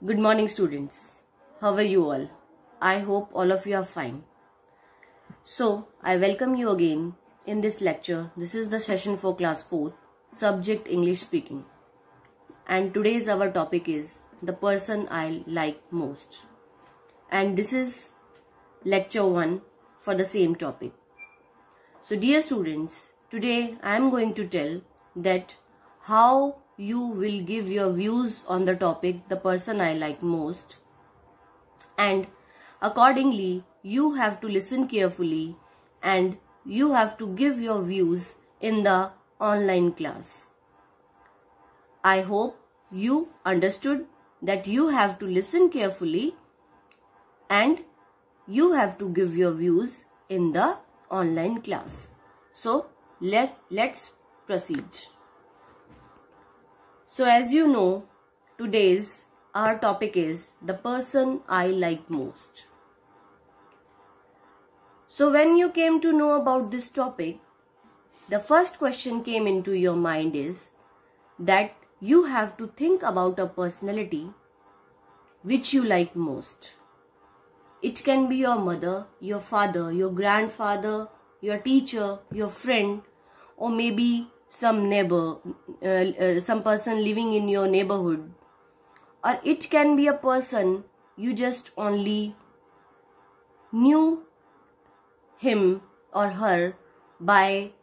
Good morning, students. How are you all? I hope all of you are fine. So, I welcome you again in this lecture. This is the session for class 4, subject English speaking. And today's our topic is the person I like most. And this is lecture 1 for the same topic. So, dear students, today I am going to tell that how you will give your views on the topic the person I like most, and accordingly you have to listen carefully and you have to give your views in the online class. I hope you understood that you have to listen carefully and you have to give your views in the online class. So let's proceed. So as you know, today's our topic is the person I like most. So when you came to know about this topic, the first question came into your mind is that you have to think about a personality which you like most. It can be your mother, your father, your grandfather, your teacher, your friend, or maybe some neighbor, some person living in your neighborhood. Or it can be a person you just only knew him or her by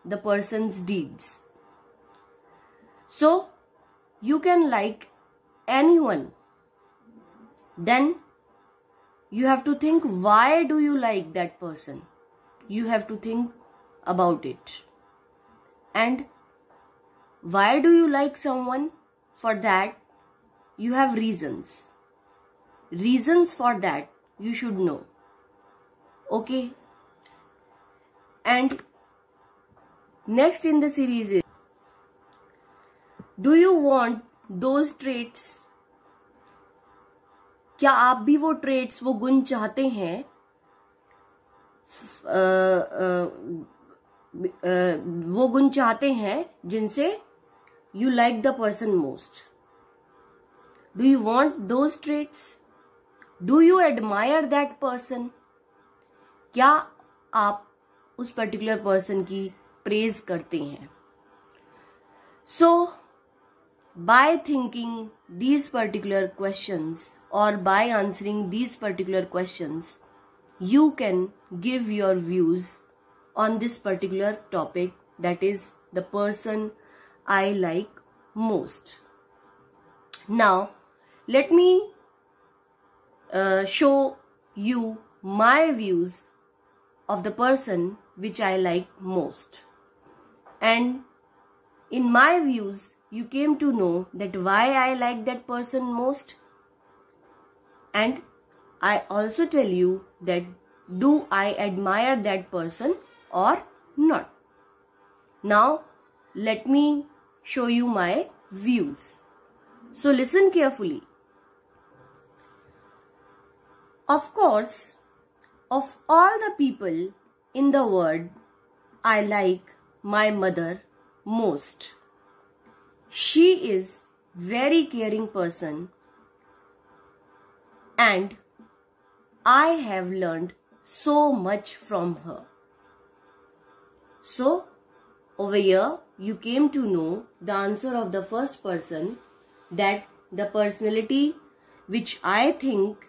the person's deeds. So you can like anyone. Then you have to think, why do you like that person? You have to think about it. And why do you like someone? For that you have reasons. Reasons for that you should know. Okay? And next in the series is, do you want those traits? क्या आप भी वो traits, वो गुण चाहते हैं? वो गुण चाहते हैं जिनसे you like the person most. Do you want those traits? Do you admire that person? क्या आप उस particular person की praise करते हैं? So, by thinking these particular questions or by answering these particular questions, you can give your views on this particular topic, that is the person I like most. Now, let me show you my views of the person which I like most. And in my views, you came to know that why I like that person most. And I also tell you that do I admire that person or not. Now, let me show you my views. So listen carefully. Of course, of all the people in the world, I like my mother most. She is very caring person and I have learned so much from her. So, over here, you came to know the answer of the first person, that the personality which I think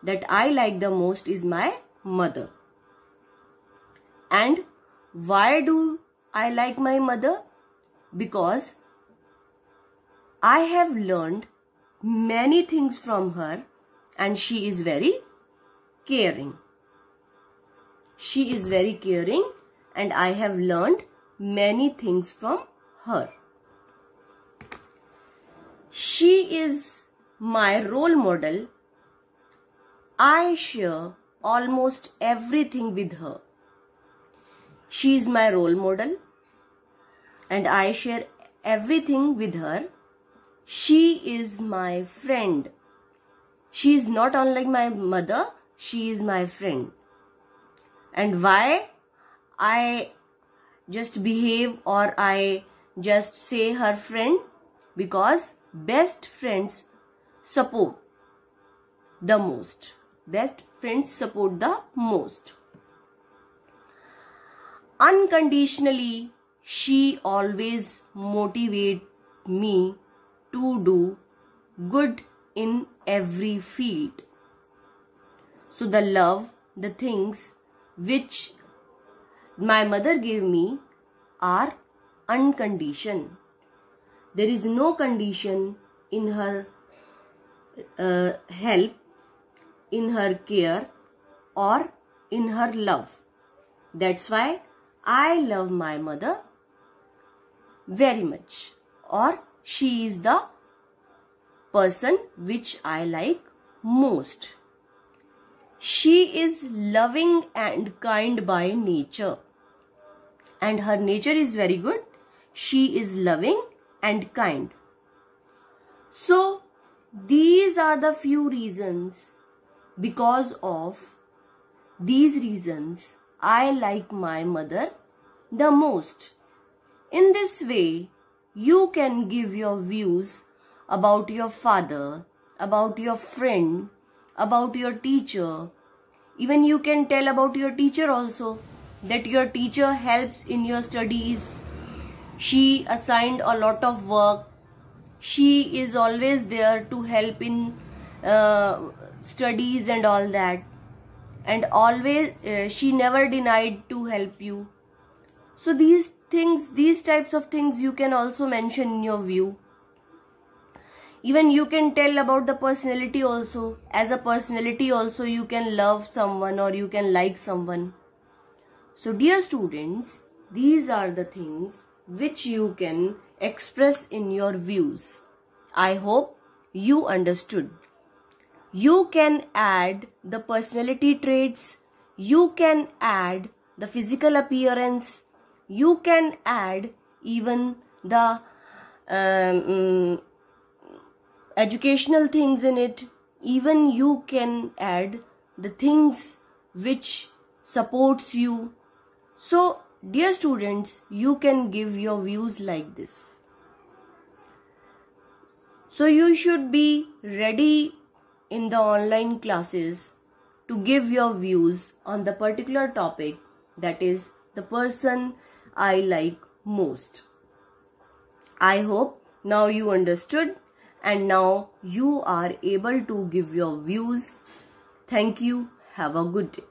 that I like the most is my mother. And why do I like my mother? Because I have learned many things from her and she is very caring. She is very caring and I have learned many things from her. She is my role model. I share almost everything with her. She is my role model and I share everything with her. She is my friend. She is not unlike my mother, she is my friend. And why I just behave or I just say her friend? Because best friends support the most. Best friends support the most. Unconditionally, she always motivates me to do good in every field. So the love, the things which my mother gave me are unconditioned. There is no condition in her help, in her care, or in her love. That's why I love my mother very much, or she is the person which I like most. She is loving and kind by nature, and her nature is very good. She is loving and kind. So these are the few reasons. Because of these reasons, I like my mother the most. In this way, you can give your views about your father, about your friend, about your teacher. Even you can tell about your teacher also, that your teacher helps in your studies. She assigned a lot of work. She is always there to help in studies and all that, and always she never denied to help you. So these things, these types of things you can also mention in your view. Even you can tell about the personality also. As a personality also you can love someone or you can like someone. So dear students, these are the things which you can express in your views. I hope you understood. You can add the personality traits, you can add the physical appearance, you can add even the educational things in it, even you can add the things which supports you. So dear students, you can give your views like this. So you should be ready in the online classes to give your views on the particular topic, that is the person I like most. I hope now you understood and now you are able to give your views. Thank you. Have a good day.